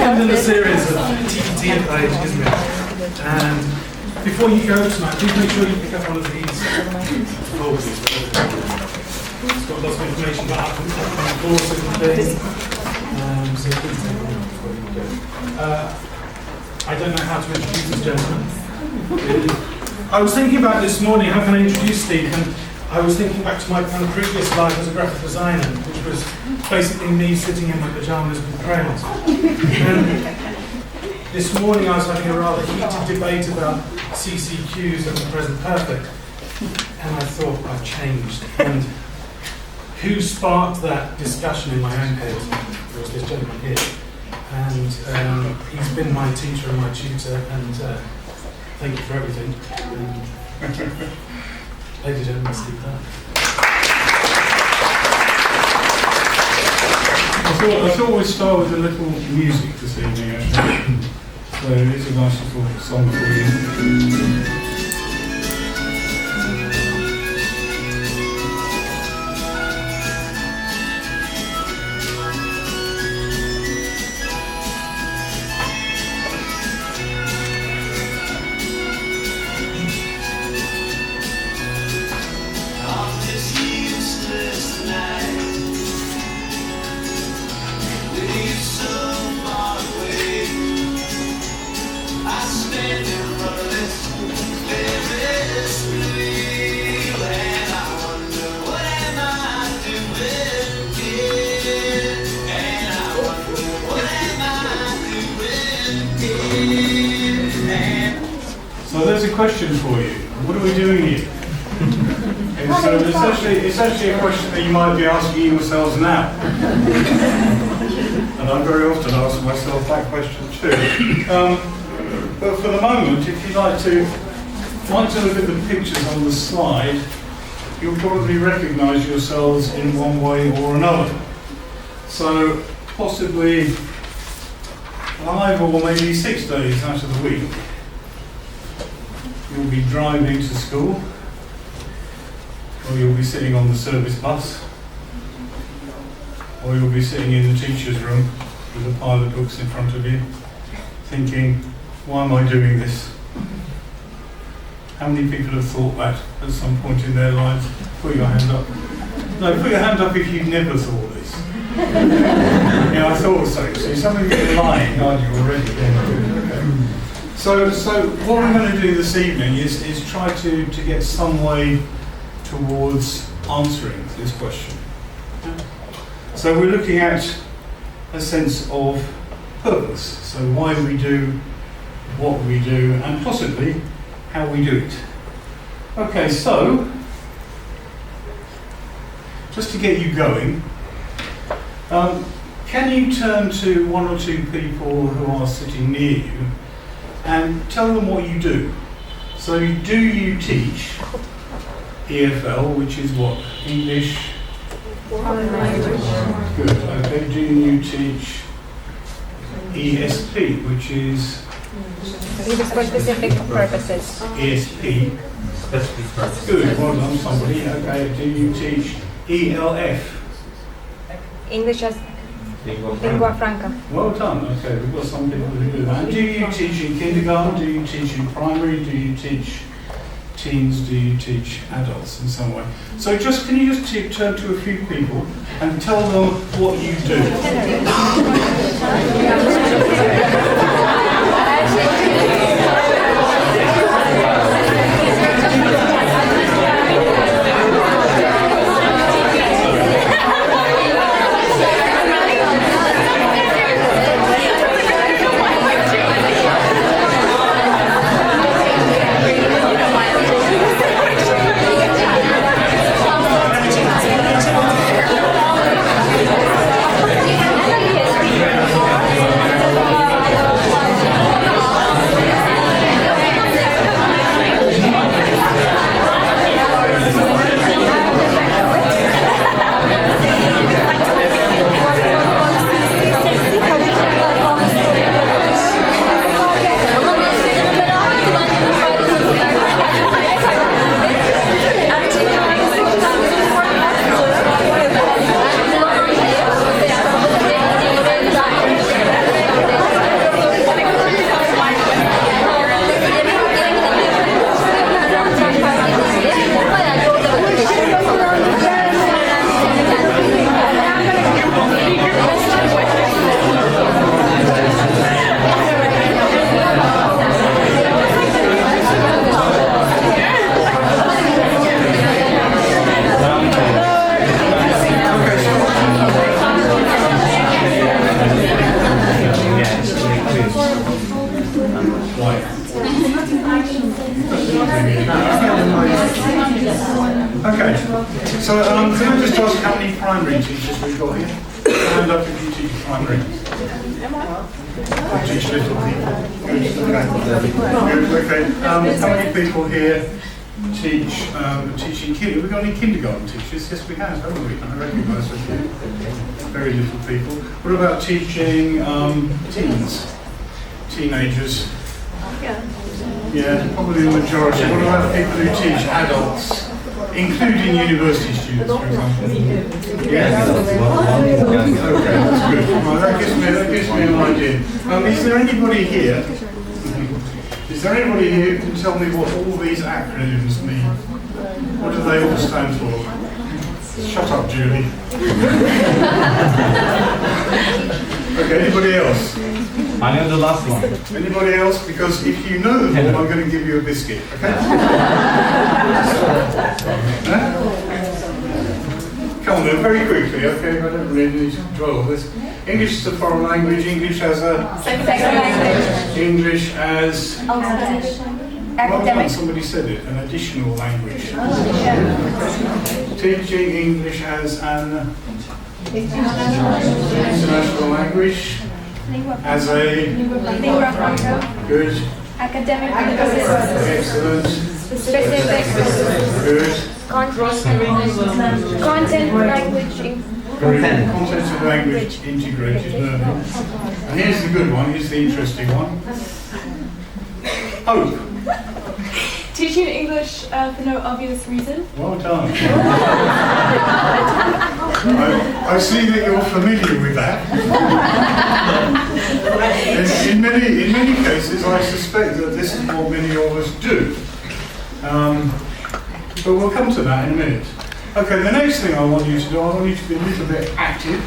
second in the series of TET at Izmir. And before you go tonight, please make sure you pick up one of these folders. It's got lots of information about upcoming courses and things. So please take one before you go. I don't know how to introduce this gentleman. I was thinking about this morning, how can I introduce Steve? And I was thinking back to my kind of previous life as a graphic designer, which was basically me sitting in my pajamas with crayons. And this morning I was having a rather heated debate about CCQs and the present perfect. And I thought I've changed. And who sparked that discussion in my own head was this gentleman here. And he's been my teacher and my tutor, and thank you for everything. Ladies and gentlemen, Steve. I thought we'd start with a little music this evening, actually. So here's a nice little song for you. So there's a question for you. What are we doing here? It's actually a question that you might be asking yourselves now. And I very often ask myself that question too. But for the moment, if you'd like to look at the pictures on the slide, you'll probably recognise yourselves in one way or another. So possibly 5 or maybe 6 days out of the week, you'll be driving to school, or you'll be sitting on the service bus, or you'll be sitting in the teacher's room with a pile of books in front of you, thinking, why am I doing this? How many people have thought that at some point in their lives? Put your hand up. No, put your hand up if you've never thought this. Yeah, I thought so. See, some of you are lying, aren't you, already? Okay. So what we're going to do this evening is try to get some way towards answering this question. So we're looking at a sense of purpose. So why we do what we do, and possibly how we do it. Okay, so just to get you going, can you turn to one or two people who are sitting near you and tell them what you do? So do you teach EFL, which is what? English? Good, okay. Do you teach ESP, which is? For specific purposes. ESP. Good, well done somebody. Okay, do you teach ELF? English as lingua franca. Well done, okay, we've got some people who do that. And do you teach in kindergarten? Do you teach in primary? Do you teach teens? Do you teach adults in some way? So can you just turn to a few people and tell them what you do? how many primary teachers we've got here? Stand up if you teach primary. You teach little people. Good, okay. How many people here teach teaching kids? Have we got any kindergarten teachers? Yes, we have, haven't we? I recognise a few. Very little people. What about teaching teens? Teenagers? Yeah, probably the majority. What about people who teach adults? Including university students, for example. Yes? Okay, that's good. Well, that gives me an idea. Is there anybody here? Is there anybody here who can tell me what all these acronyms mean? What do they all stand for? Shut up, Julie. Okay, anybody else? I know the last one. Anybody else? Because if you know them all, I'm going to give you a biscuit, okay? Come on then, very quickly, okay? I don't really need to dwell on this. English is a foreign language, English as a... Second language. English as... Well done, somebody said it, an additional language. Teaching English as an... international language. As a... Lingua franca. Good. Academic purposes. Excellent. Specific. Good. Content language. Content and language integrated learning. And here's the good one, here's the interesting one. Hope. Teaching English for no obvious reason. Well done. I see that you're familiar with that. In many cases, I suspect that this is what many of us do. But we'll come to that in a minute. Okay, the next thing I want you to do, I want you to be a little bit active.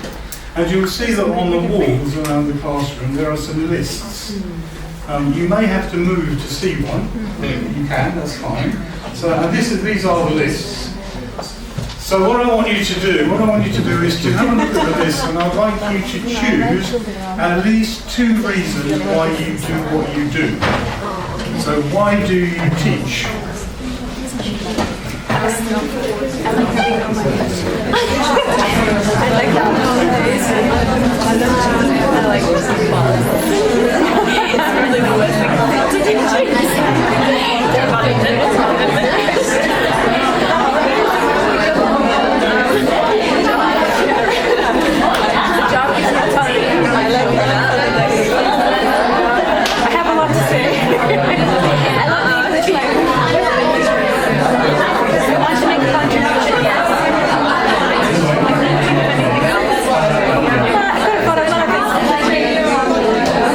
And you'll see that on the walls around the classroom there are some lists. You may have to move to see one. You can, that's fine. So these are the lists. So what I want you to do is to have a look at the list, and I'd like you to choose at least 2 reasons why you do what you do. So why do you teach? I have a lot to say. I love the English language. I want to make a contribution.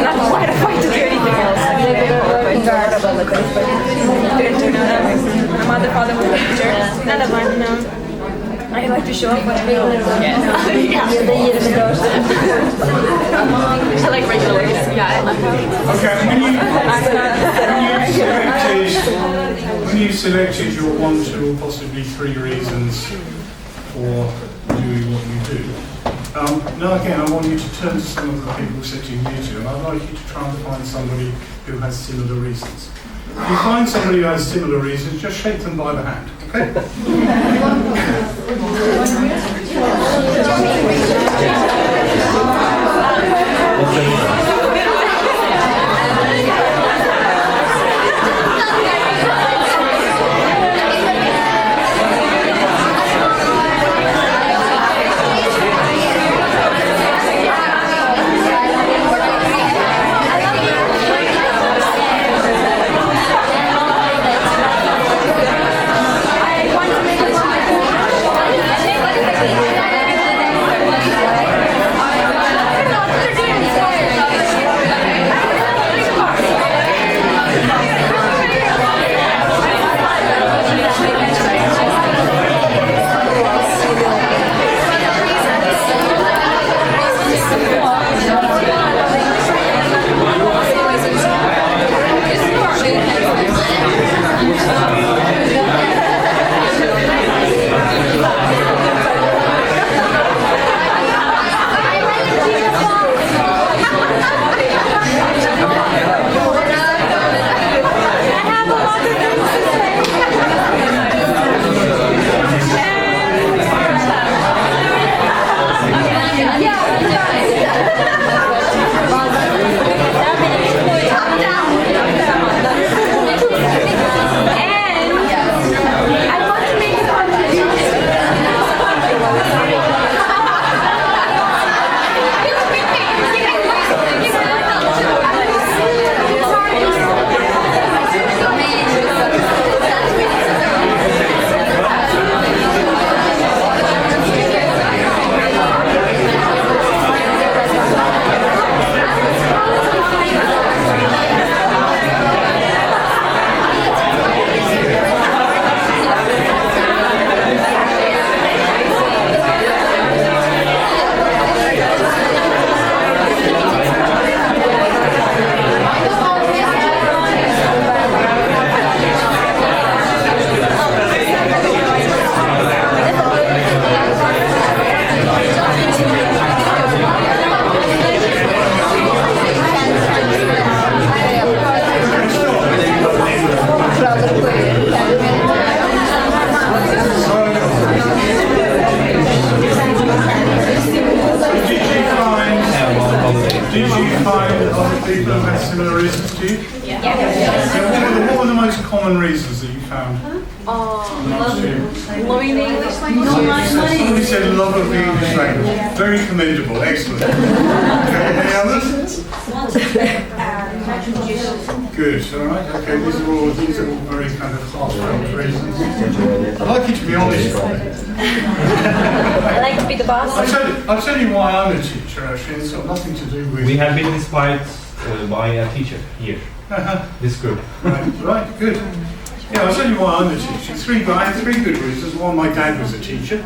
Not quite a fight to do anything else. Didn't turn out. My mother, father was a teacher. None of mine, no. I like to show up when I know. I like regulars. Yeah, I love them. Okay, when you selected your 1, 2, or possibly 3 reasons for doing what you do, now again I want you to turn to some of the people sitting near you, and I'd like you to try and find somebody who has similar reasons. If you find somebody who has similar reasons, just shake them by the hand, okay? Did you find other people who had similar reasons to you? Yeah. What were the most common reasons that you found? Amongst you? Loving the English language. Somebody said love of the English language. Very commendable, excellent. Okay, any others? Good, alright, okay, these are all very kind of heartfelt reasons. I'd like you to be honest on it. I like to be the boss. I'll tell you why I'm a teacher, actually. It's got nothing to do with... We have been inspired by a teacher here, this group. Right, good. Yeah, I'll tell you why I'm a teacher. I have three good reasons. One, my dad was a teacher.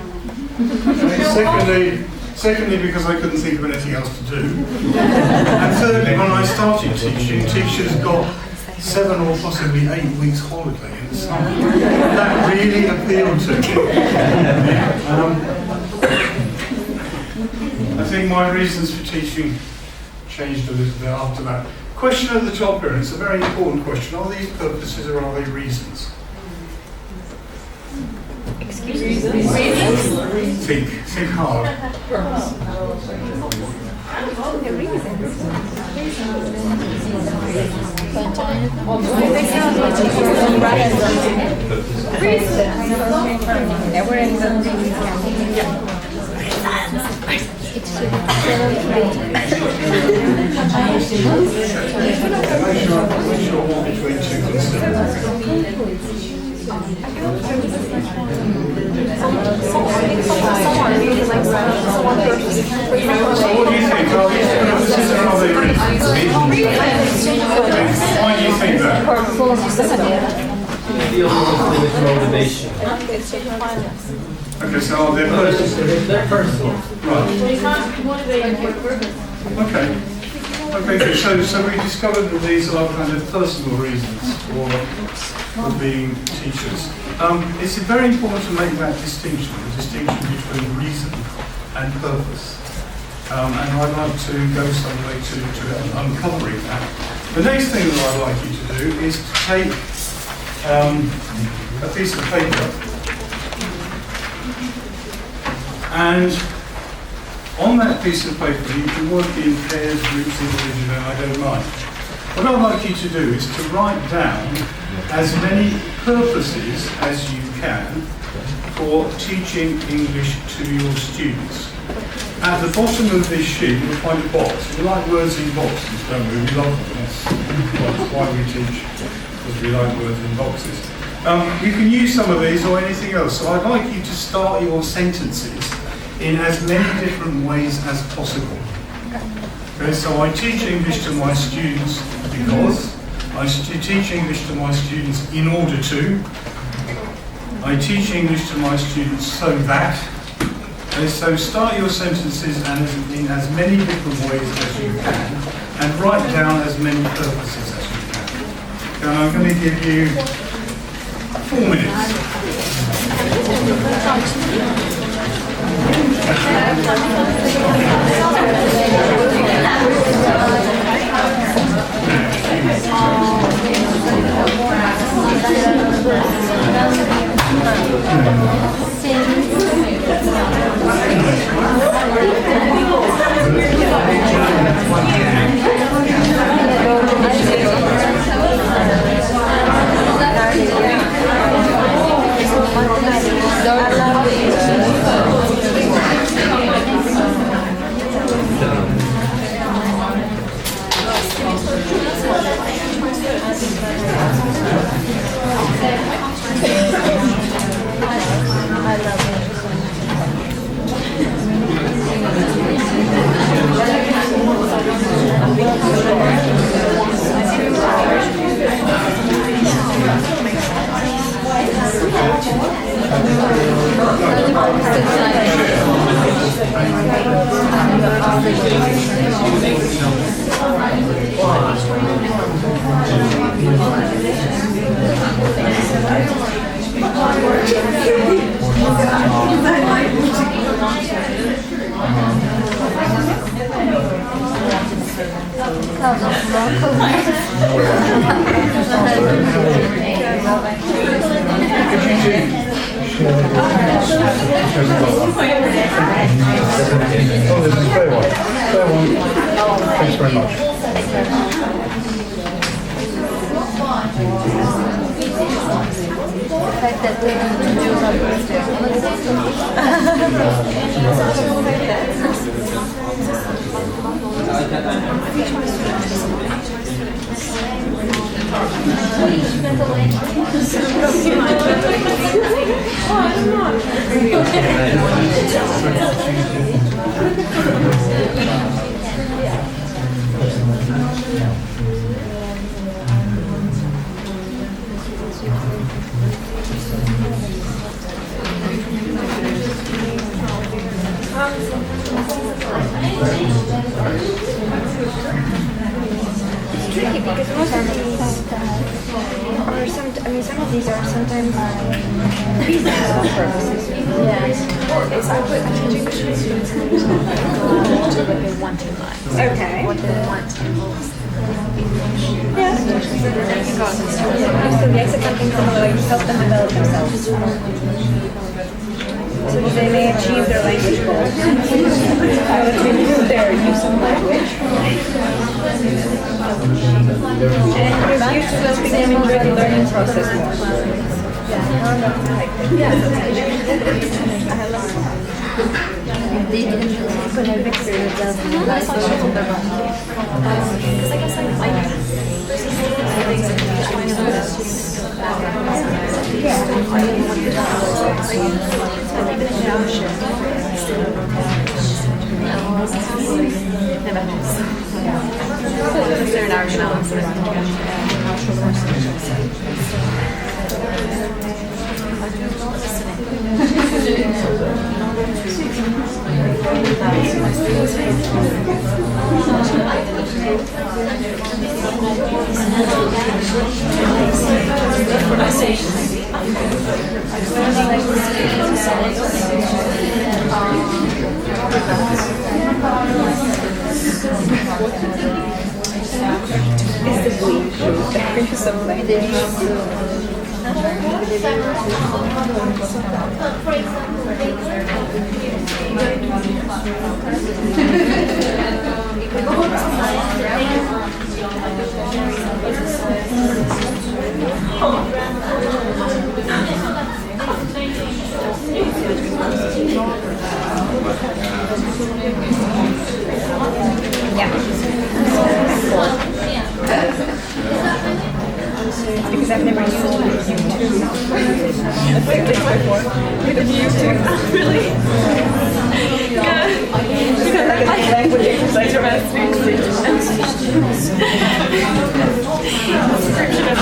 Secondly, because I couldn't think of anything else to do. And thirdly, when I started teaching, teachers got 7 or possibly 8 weeks holiday in the summer. That really appealed to me. I think my reasons for teaching changed a little bit after that. Question at the top here, and it's a very important question. Are these purposes or are they reasons? Excuse me. Think hard. Make sure one between two concepts. So what do you think? Are these purposes or are they reasons? Why do you think that? With motivation. Okay, so are they purposes? They're personal. Right. You can't be motivated for a purpose. Okay. Okay, good. So we discovered that these are kind of personal reasons for being teachers. It's very important to make that distinction, the distinction between reason and purpose. And I'd like to go some way to uncovering that. The next thing that I'd like you to do is to take a piece of paper and on that piece of paper you can work in pairs, groups, individually, I don't mind. What I'd like you to do is to write down as many purposes as you can for teaching English to your students. At the bottom of this sheet you'll find a box. We like words in boxes, don't we? We love them. That's why we teach, because we like words in boxes. You can use some of these or anything else. So I'd like you to start your sentences in as many different ways as possible. Okay, so I teach English to my students because, I teach English to my students in order to, I teach English to my students so that. Okay, so start your sentences in as many different ways as you can and write down as many purposes as you can. And I'm going to give you 4 minutes. Oh, this is fair one. Fair one. Thanks very much. The fact that the Jews are tricky because most of these, or some, I mean, some of these are sometimes business purposes. Yeah. It's I put teaching students what they want in life. Okay. What they want. Yeah. So yes, it's something similar, like help them develop themselves. So that they may achieve their language goals. Or that they improve their use of language. And introduce to helping them enjoy the learning process more. Because I've never used YouTube. I've played this before. With YouTube. Really? Yeah. Because I get language exercise from subscription of the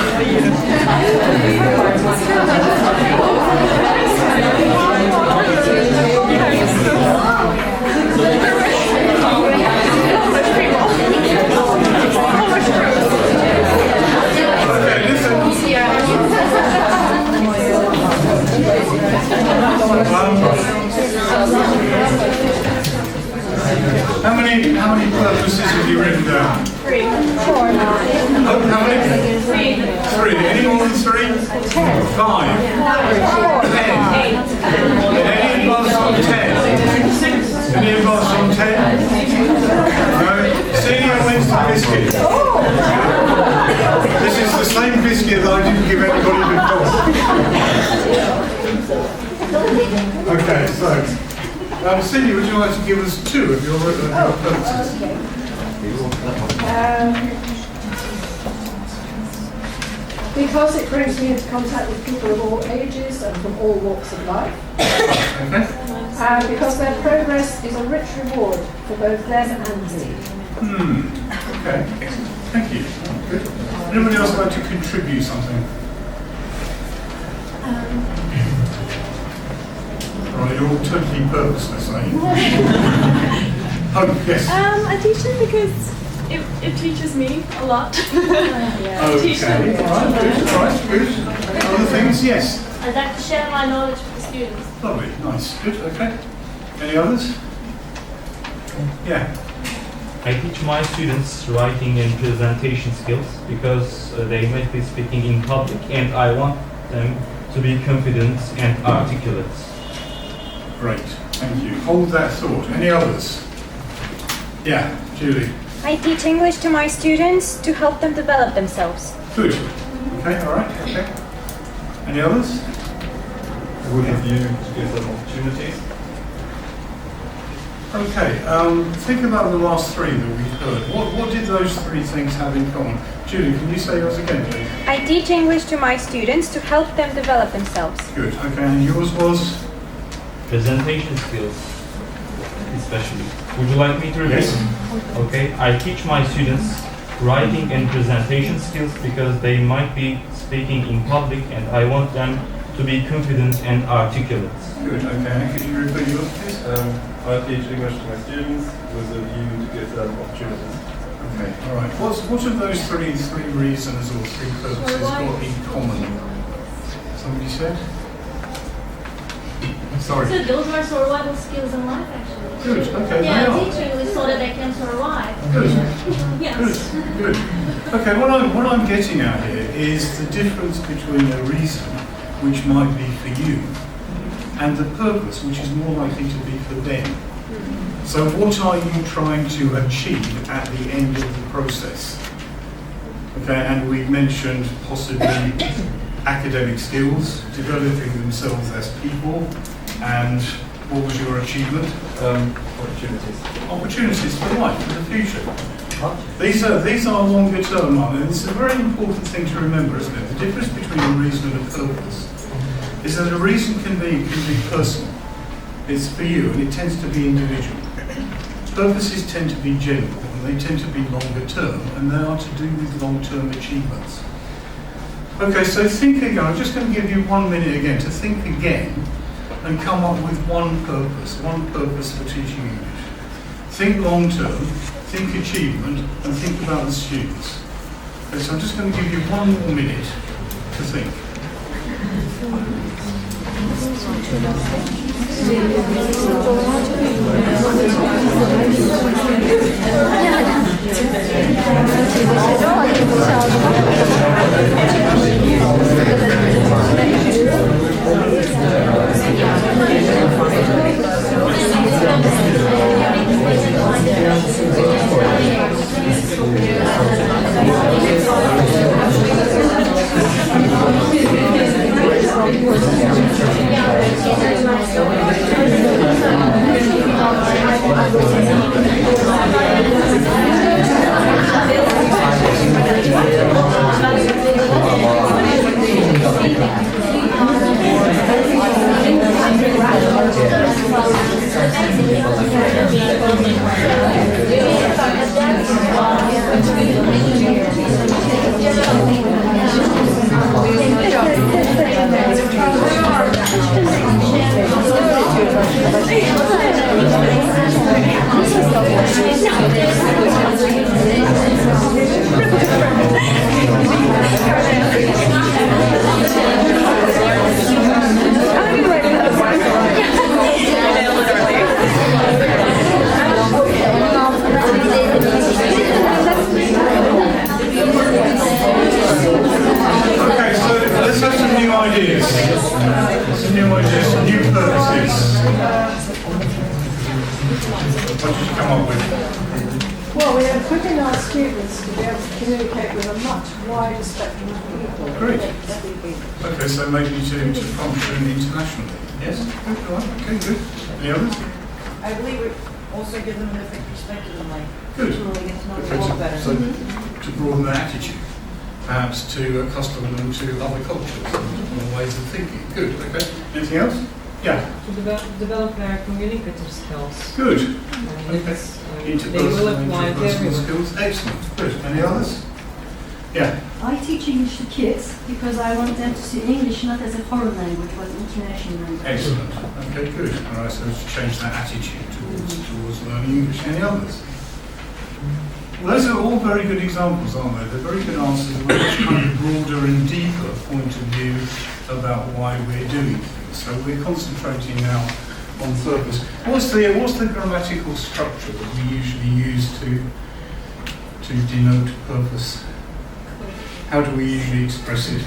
How many purposes have you written down? 3. 4. How many? 3. 3. Any more than 3? 10. 5. 10. 8. Any advice on 10? Any advice on 10? No. Senior wins the biscuit. This is the same biscuit that I didn't give anybody before. Okay, so. Cindy, would you like to give us 2 of your purposes? Because it brings me into contact with people of all ages and from all walks of life. Okay. And because their progress is a rich reward for both them and me. Okay. Thank you. Good. Anybody else like to contribute something? Right, you're all totally purposeless, are you? Oh, yes. I teach them because it teaches me a lot. Okay, all right, good. Other things, yes. I'd like to share my knowledge with the students. Lovely, nice, good, okay. Any others? Yeah. I teach my students writing and presentation skills because they might be speaking in public and I want them to be confident and articulate. Great, thank you. Hold that thought. Any others? Yeah, Julie. I teach English to my students to help them develop themselves. Good. Okay, all right. Okay. Any others? With a view to give them opportunities. Okay, think about the last three that we've heard. What did those three things have in common? Julie, can you say yours again, please? I teach English to my students to help them develop themselves. Good, okay, and yours was? Presentation skills, especially. Would you like me to repeat? Yes. Okay, I teach my students writing and presentation skills because they might be speaking in public and I want them to be confident and articulate. Good, okay, and could you repeat yours, please? I teach English to my students with a view to give them opportunities. Okay, all right. What of those three reasons or three purposes got in common? Somebody said? Sorry. So those are survival skills in life, actually. Good, okay, Yeah, they are. teaching English so that they can survive. Good. Yes. Good. Okay, what I'm getting at here is the difference between a reason, which might be for you, and the purpose, which is more likely to be for them. So what are you trying to achieve at the end of the process? Okay, and we've mentioned possibly academic skills, developing themselves as people, and what was your achievement? Opportunities. Opportunities for life, for the future. These are longer term, and it's a very important thing to remember, isn't it? The difference between a reason and a purpose is that a reason can be personal. It's for you, and it tends to be individual. Purposes tend to be general, and they tend to be longer term, and they are to do with long-term achievements. Okay, so think again. I'm just going to give you 1 minute again to think again and come up with one purpose for teaching English. Think long-term, think achievement, and think about the students. Okay, so I'm just going to give you 1 more minute to think. What did you come up with? Well, we are equipping our students to be able to communicate with a much wider spectrum of people. Great. Okay, so maybe to function internationally. Yes? Good, all right. Okay, good. Any others? I believe it also gives them a different perspective in life. Good. To really get to know the Okay, world better. so to broaden their attitude, perhaps to accustom them to other cultures and ways of thinking. Good, okay. Anything else? Yeah. To develop their communicative skills. Good. And Okay. they will apply it Interpersonal everywhere. skills. Excellent. Good. Any others? Yeah. I teach English to kids because I want them to see English not as a foreign language, but international language. Excellent. Okay, good. All right, so let's change that attitude towards learning English. Any others? Well, those are all very good examples, aren't they? They're very good answers with a kind of broader and deeper point of view about why we're doing things. So we're concentrating now on purpose. What's the grammatical structure that we usually use to denote purpose? How do we usually express it?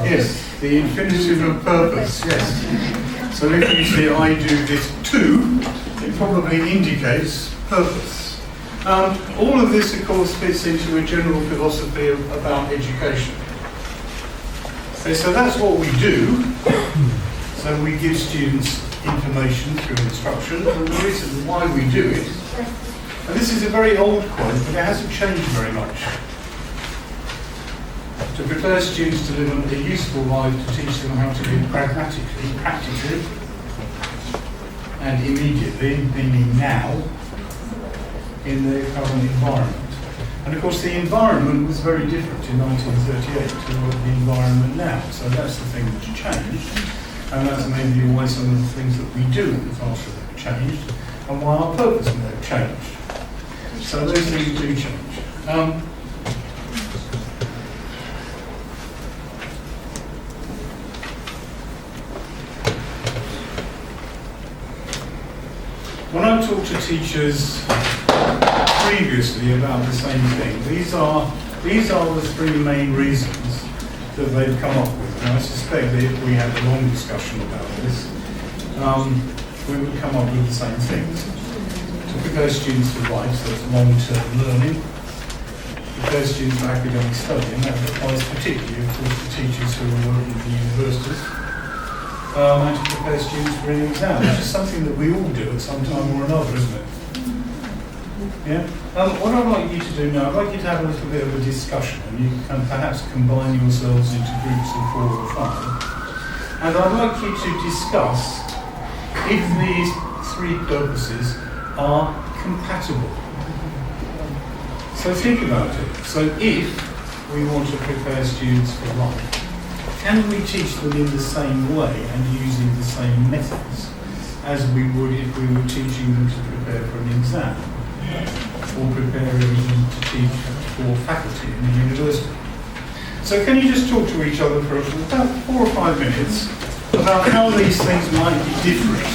Yes, the infinitive of purpose, yes. So if you say I do this too, it probably indicates purpose. All of this, of course, fits into a general philosophy about education. Okay, so that's what we do. So we give students information through instruction, and the reason why we do it, and this is a very old quote, but it hasn't changed very much. To prepare students to live a useful life, to teach them how to live pragmatically, practically, and immediately, meaning now, in their current environment. And of course the environment was very different in 1938 to the environment now. So that's the thing that's changed. And that's maybe why some of the things that we do in the classroom have changed, and why our purpose may have changed. So those things do change. When I talk to teachers previously about the same thing, these are the three main reasons that they've come up with. And I suspect that if we had a long discussion about this, we would come up with the same things. To prepare students for life, so that's long-term learning. Prepare students for academic study, and that applies particularly, of course, to teachers who are working at the universities. And to prepare students for an exam, which is something that we all do at some time or another, isn't it? Yeah? What I'd like you to do now, I'd like you to have a little bit of a discussion, and you can perhaps combine yourselves into groups of 4 or 5. And I'd like you to discuss if these 3 purposes are compatible. So think about it. So if we want to prepare students for life, can we teach them in the same way and using the same methods as we would if we were teaching them to prepare for an exam? Or preparing them to teach for faculty in the university. So can you just talk to each other for about 4 or 5 minutes about how these things might be different?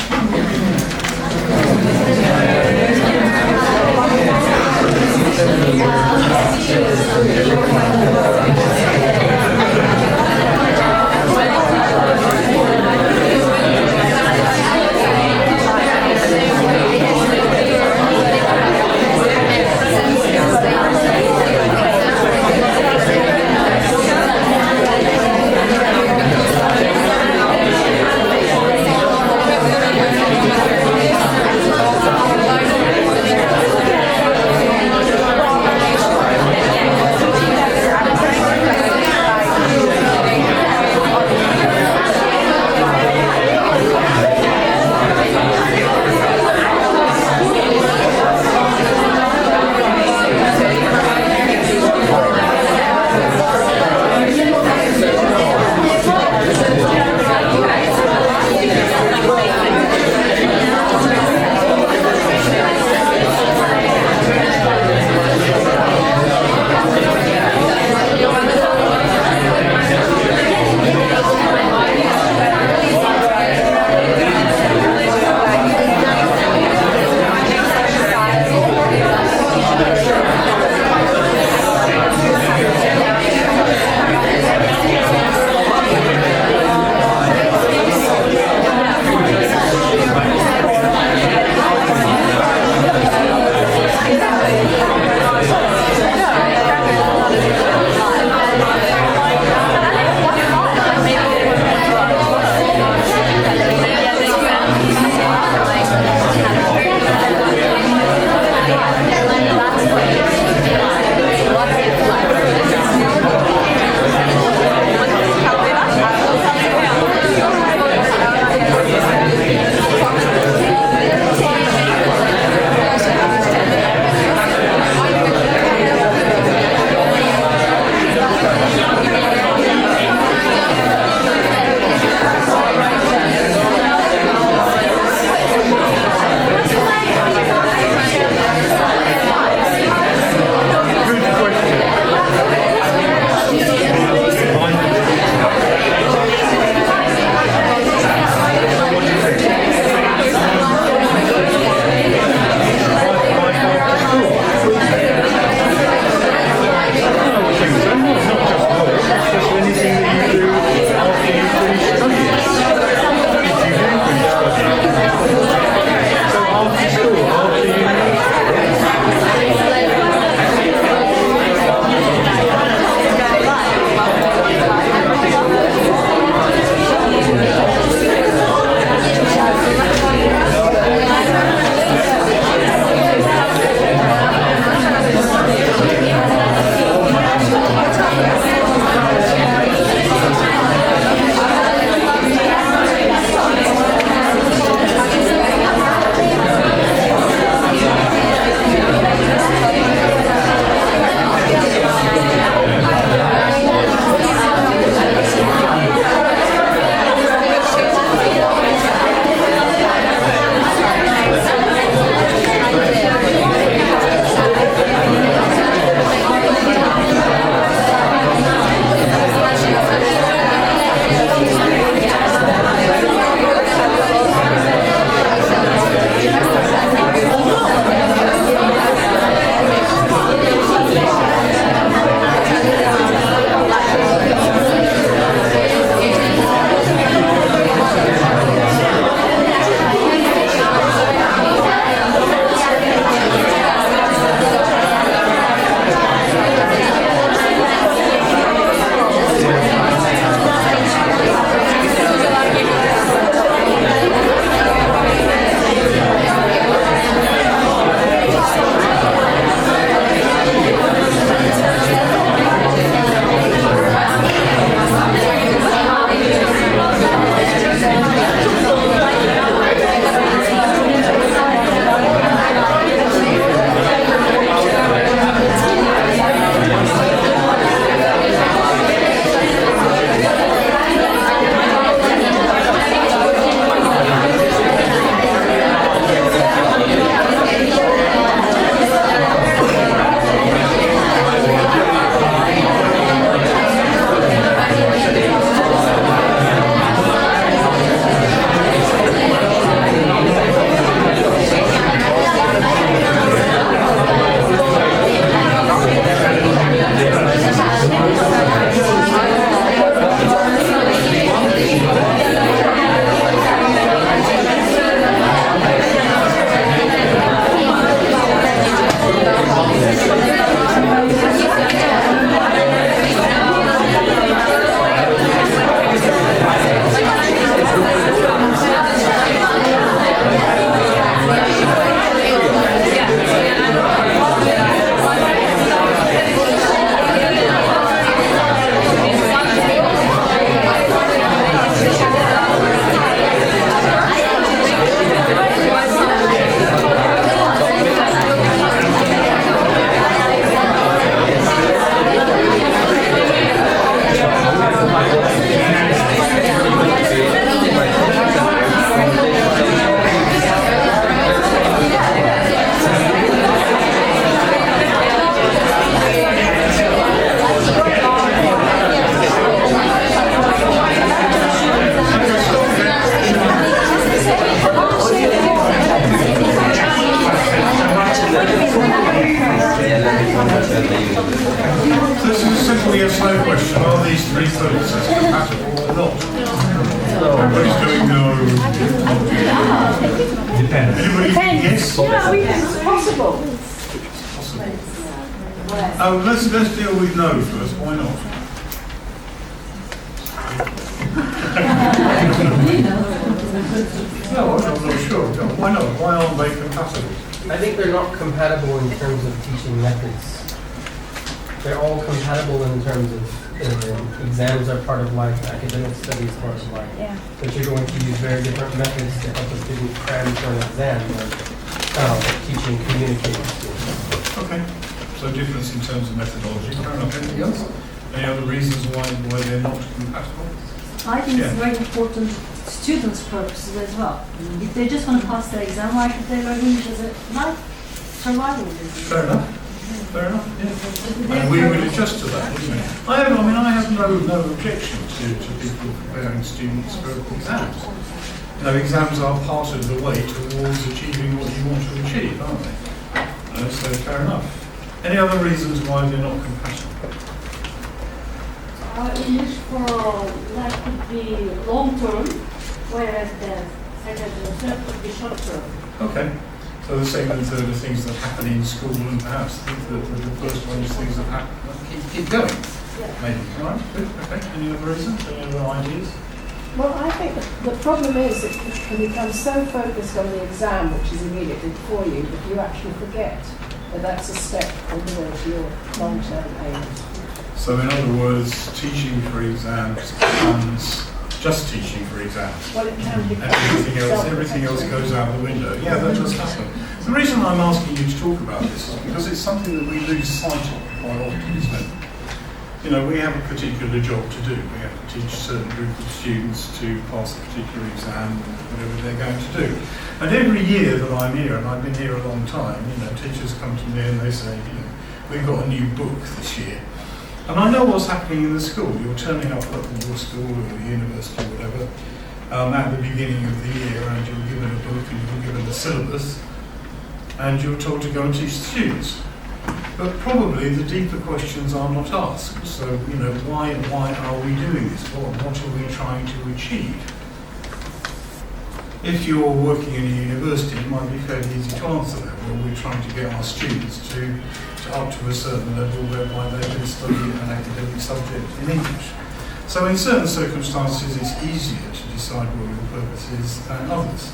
This is a simple yes/no question. Are these three purposes compatible or not? Everybody's doing no. Depends. Anybody think yes? Yeah, we think it's possible. Let's deal with no first. Why not? No, I'm not sure. Why not? Why aren't they compatible? I think they're not compatible in terms of teaching methods. They're all compatible in terms of exams are part of life, academic studies are part of life. Yeah. But you're going to use very different methods to help a student cram for an exam than teaching communicating skills. Okay. So difference in terms of methodology. Fair enough. Anything else? Any other reasons why they're not compatible? I think it's very important students' purposes as well. If they just want to pass their exam, why should they learn English as a life survival business? Fair enough. Fair enough. Yeah. And we would adjust to that, wouldn't we? I have no objection to people preparing students for exams. You know, exams are part of the way towards achieving what you want to achieve, aren't they? So fair enough. Any other reasons why they're not compatible? English for life could be long term, whereas the second and third could be short term. Okay. So the second and third are things that happen in school, and perhaps the first one is things that happen. Keep going. Maybe. All right. Good. Okay. Any other reasons? Any other ideas? Well, I think the problem is that you can become so focused on the exam, which is immediately before you, that you actually forget that that's a step on the way to your long-term aims. So in other words, teaching for exams becomes just teaching for exams. Well, it can be. Everything else goes out the window. Yeah, that does happen. The reason I'm asking you to talk about this is because it's something that we lose sight of quite often, isn't it? You know, we have a particular job to do. We have to teach a certain group of students to pass a particular exam, whatever they're going to do. And every year that I'm here, and I've been here a long time, you know, teachers come to me and they say, you know, we've got a new book this year. And I know what's happening in the school. You're turning up at your school or the university or whatever at the beginning of the year, and you're given a book and you're given a syllabus, and you're told to go and teach the students. But probably the deeper questions are not asked. So, you know, why are we doing this? What are we trying to achieve? If you're working in a university, it might be fairly easy to answer that. Well, we're trying to get our students to up to a certain level whereby they can study an academic subject in English. So in certain circumstances, it's easier to decide what your purpose is than others.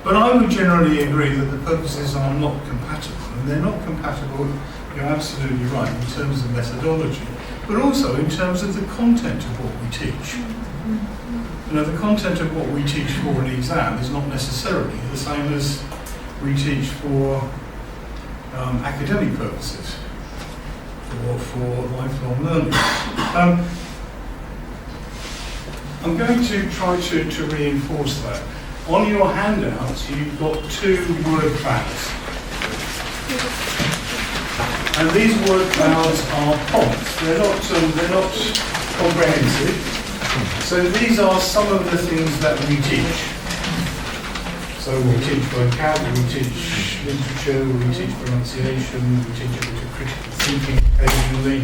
But I would generally agree that the purposes are not compatible, and they're not compatible, you're absolutely right, in terms of methodology, but also in terms of the content of what we teach. You know, the content of what we teach for an exam is not necessarily the same as we teach for academic purposes, or for lifelong learning. I'm going to try to reinforce that. On your handouts, you've got two word clouds. And these word clouds are prompts. They're not comprehensive. So these are some of the things that we teach. So we teach vocab, we teach literature, we teach pronunciation, we teach a bit of critical thinking occasionally,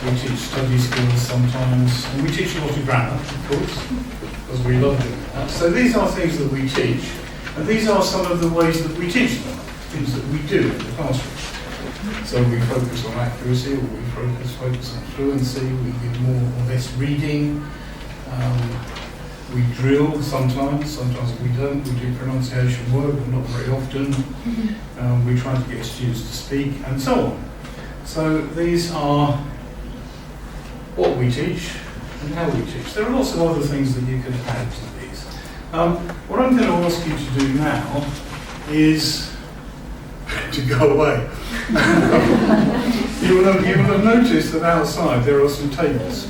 we teach study skills sometimes, and we teach a lot of grammar, of course, because we love doing that. So these are things that we teach, and these are some of the ways that we teach them, things that we do in the classroom. So we focus on accuracy, or we focus on fluency, we give more or less reading, we drill sometimes we don't, we do pronunciation work, but not very often. We try to get students to speak, and so on. So these are what we teach and how we teach. There are lots of other things that you can add to these. What I'm going to ask you to do now is to go away. You will have noticed that outside there are some tables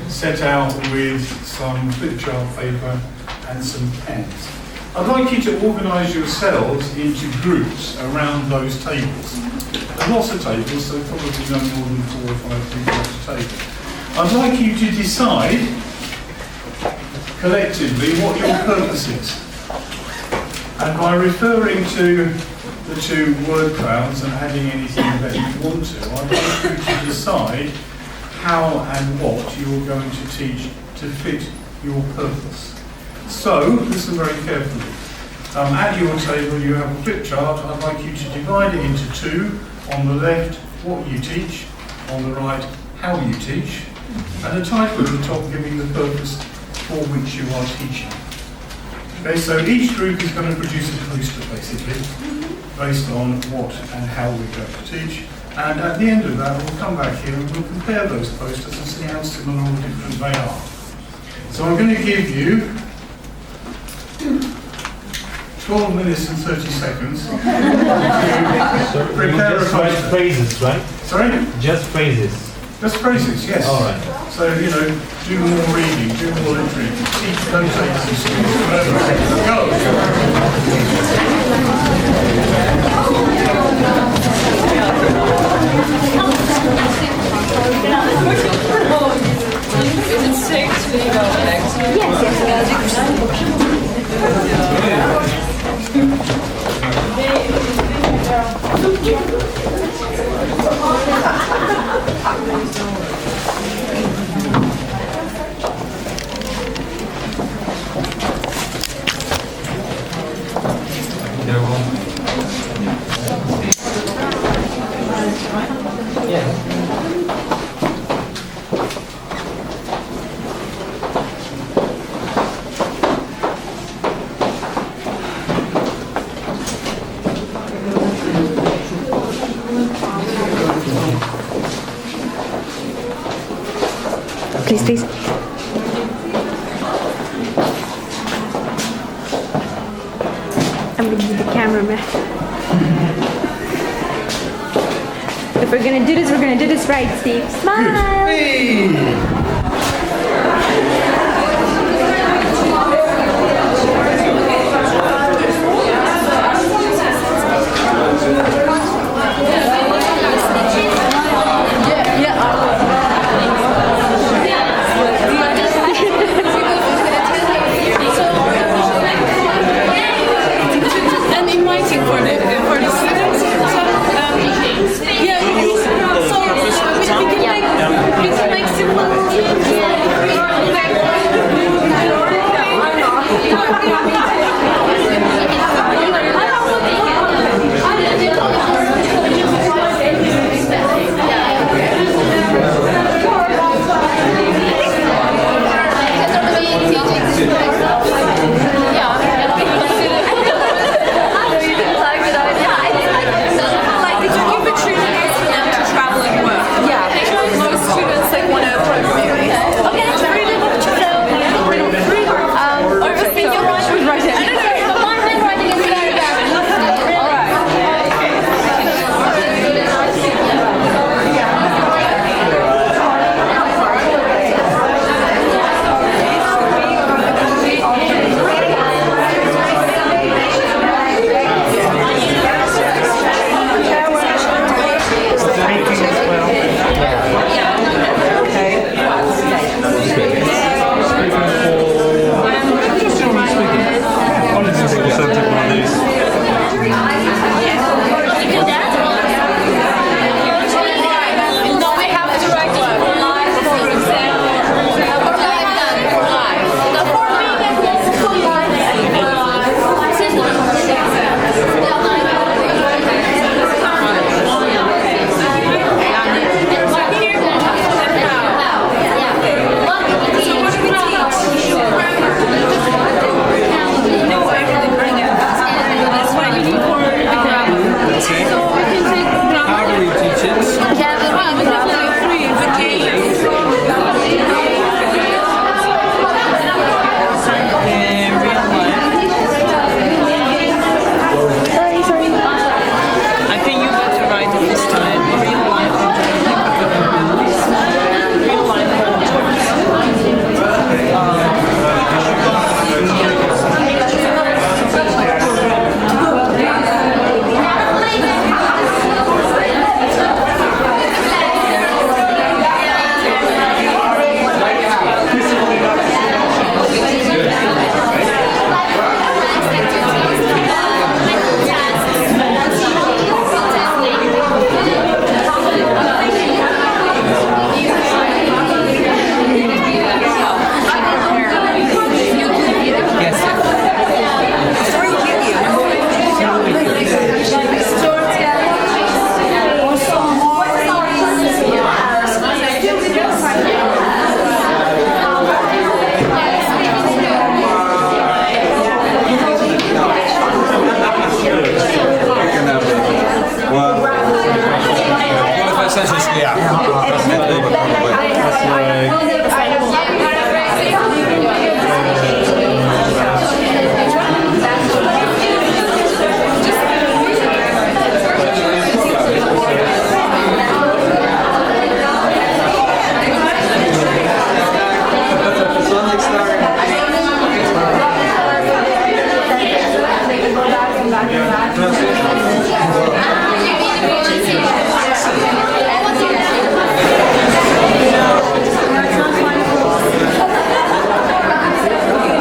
set out with some flip chart paper and some pens. I'd like you to organise yourselves into groups around those tables. There are lots of tables, so probably no more than 4 or 5 people at a table. I'd like you to decide collectively what your purpose is. And by referring to the two word clouds and adding anything that you want to. I want you to decide how and what you are going to teach to fit your purpose. So, listen very carefully. At your table you have a flip chart. I'd like you to divide it into two. On the left, what you teach. On the right, how you teach. And a title at the top giving the purpose for which you are teaching. Okay, so each group is going to produce a poster basically, based on what and how we're going to teach. And at the end of that, we'll come back here and we'll compare those posters and see how similar or different they are. So I'm going to give you 12 minutes and 30 seconds to prepare a just write poster. phrases, right? Sorry? Just phrases. Just phrases, yes. All right. So, you know, do more reading, do more literature, teach note-taking skills, whatever. Please, please. I'm going to be the cameraman. If we're going to do this, we're going to do this right, Steve. Smile! Hey.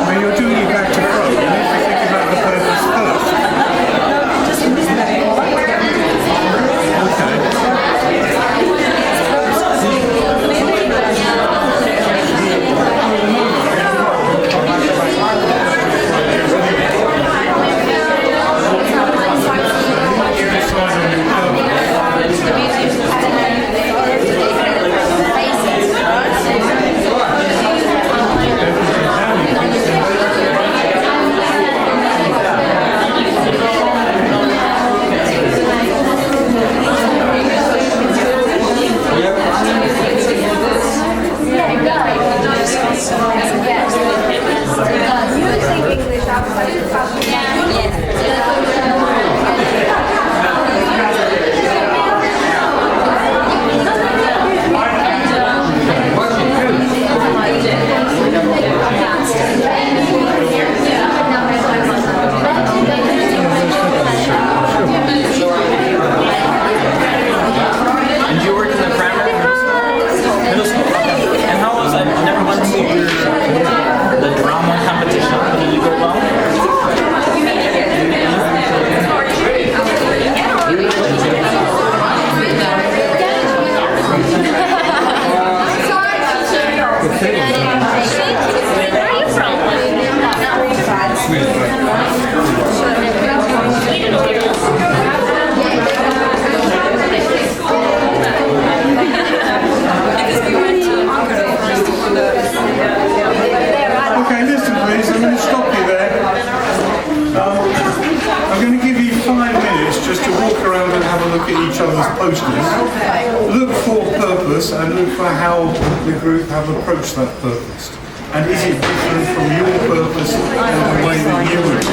When you're doing it back to front, you need to think about the purpose first. And you work in the primary middle school? And how was it? I never went to the drama competition. Did you go well? Where are you from? Okay, listen please, I'm going to stop you there. I'm going to give you 5 minutes just to walk around and have a look at each other's posters. Look for purpose and look for how the group have approached that purpose. And is it different from your purpose and the way that you would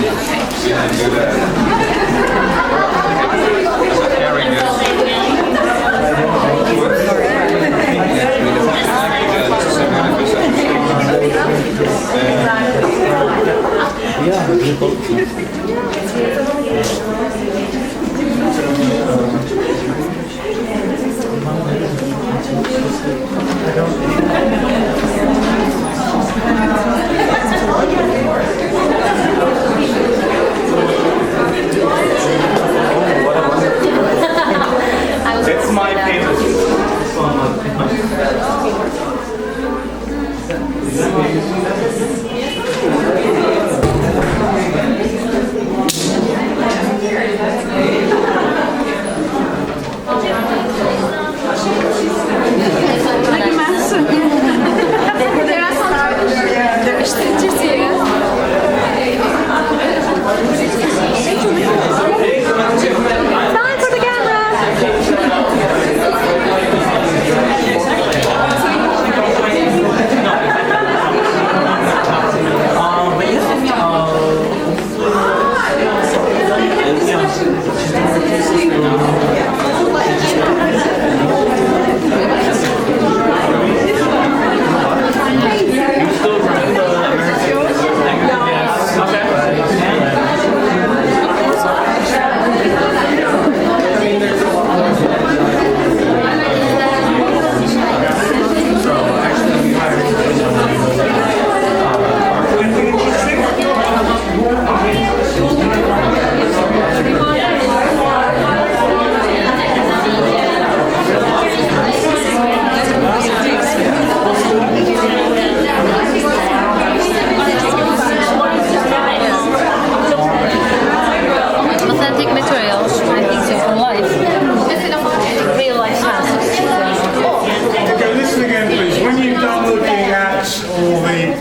That's my favorite. This one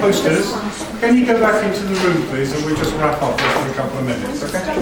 posters. Can you go back into the room, please, and we'll just wrap up for a couple of minutes, okay?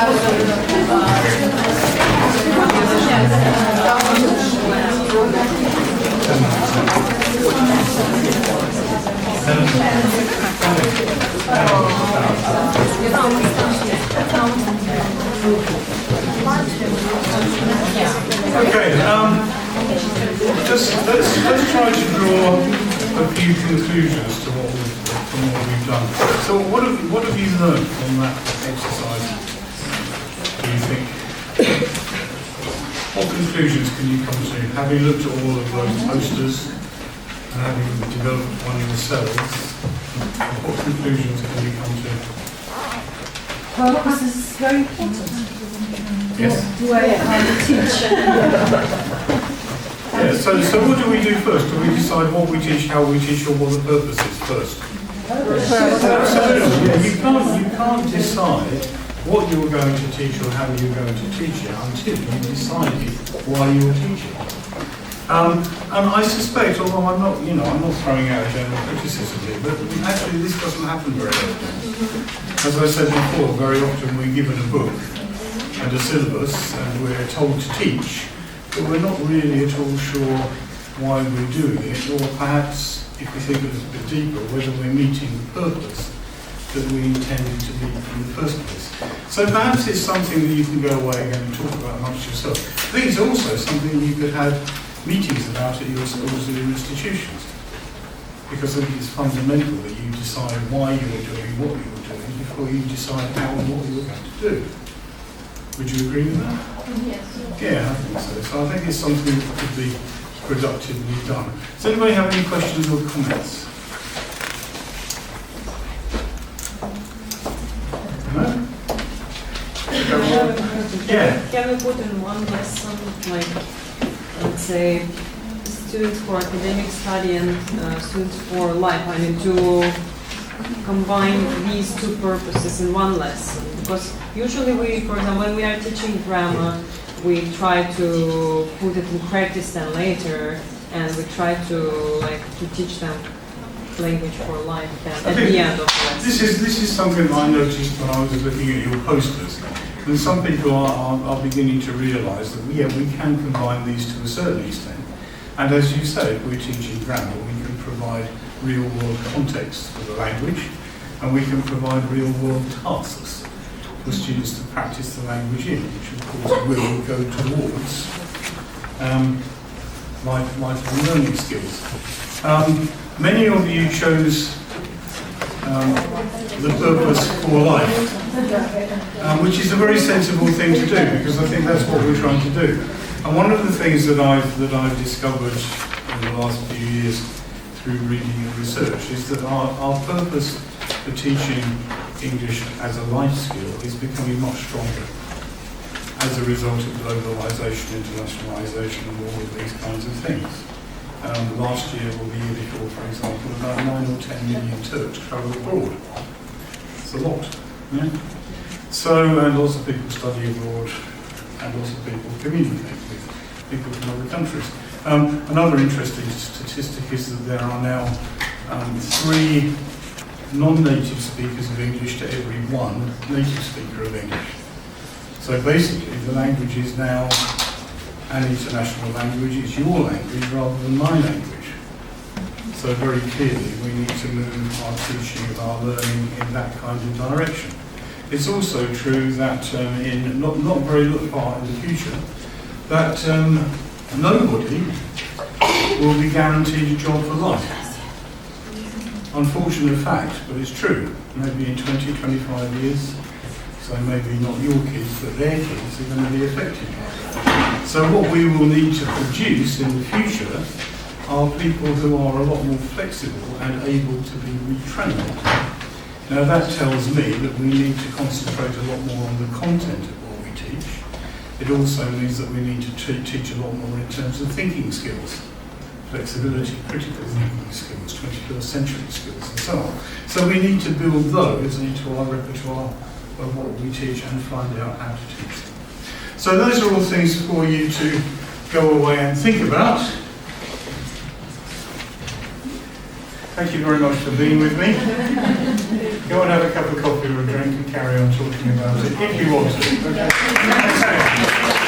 Okay, let's try to draw a few conclusions to from what we've done. So what have you learned from that exercise, do you think? What conclusions can you come to, having looked at all of those posters and having developed one yourselves? What conclusions can you come to? Purpose is very important. Yes. The way how to teach. Yeah, so what do we do first? Do we decide what we teach, how we teach, or what the purpose is first? Absolutely. Yeah, you can't decide what you're going to teach or how you're going to teach it until you decided why you're teaching. And I suspect, although I'm not throwing out a general criticism here, but actually this doesn't happen very often. As I said before, very often we're given a book and a syllabus and we're told to teach, but we're not really at all sure why we're doing it, or perhaps, if we think a little bit deeper, whether we're meeting the purpose that we intended to meet in the first place. So perhaps it's something that you can go away and talk about amongst yourself. I think it's also something you could have meetings about at your schools and your institutions, because I think it's fundamental that you decide why you're doing what you're doing before you decide how and what you're going to do. Would you agree with that? Yes. Yeah, I think so. So I think it's something that could be productively done. Does anybody have any questions or comments? No? Yeah. Can we put in one lesson, like, let's say, students for academic study and students for life? I mean, to combine these two purposes in one lesson. Because usually we, for example, when we are teaching grammar, we try to put it in practice then later, and we try to teach them language for life then at the end of the lesson. This is something that I noticed when I was looking at your posters. And some people are beginning to realise that, yeah, we can combine these to a certain extent. And as you say, if we're teaching grammar, we can provide real-world context for the language, and we can provide real-world tasks for students to practice the language in, which of course will go towards lifelong learning skills. Many of you chose the purpose for life, which is a very sensible thing to do, because I think that's what we're trying to do. And one of the things that I've discovered in the last few years through reading and research is that our purpose for teaching English as a life skill is becoming much stronger as a result of globalisation, internationalisation, and all of these kinds of things. Last year or the year before, for example, about 9 or 10 million Turks travelled abroad. It's a lot. Yeah? So, and lots of people study abroad, and lots of people communicate with people from other countries. Another interesting statistic is that there are now 3 non-native speakers of English to every 1 native speaker of English. So basically, the language is now an international language. It's your language rather than my language. So very clearly, we need to move our teaching, our learning in that kind of direction. It's also true that in not very far in the future, that nobody will be guaranteed a job for life. Unfortunate fact, but it's true. Maybe in 20, 25 years, so maybe not your kids, but their kids are going to be affected by it. So what we will need to produce in the future are people who are a lot more flexible and able to be retrained. Now that tells me that we need to concentrate a lot more on the content of what we teach. It also means that we need to teach a lot more in terms of thinking skills. Flexibility, critical thinking skills, 21st century skills, and so on. So we need to build those into our repertoire of what we teach and find out how to teach them. So those are all things for you to go away and think about. Thank you very much for being with me. Go and have a cup of coffee or a drink and carry on talking about it if you want to. Okay.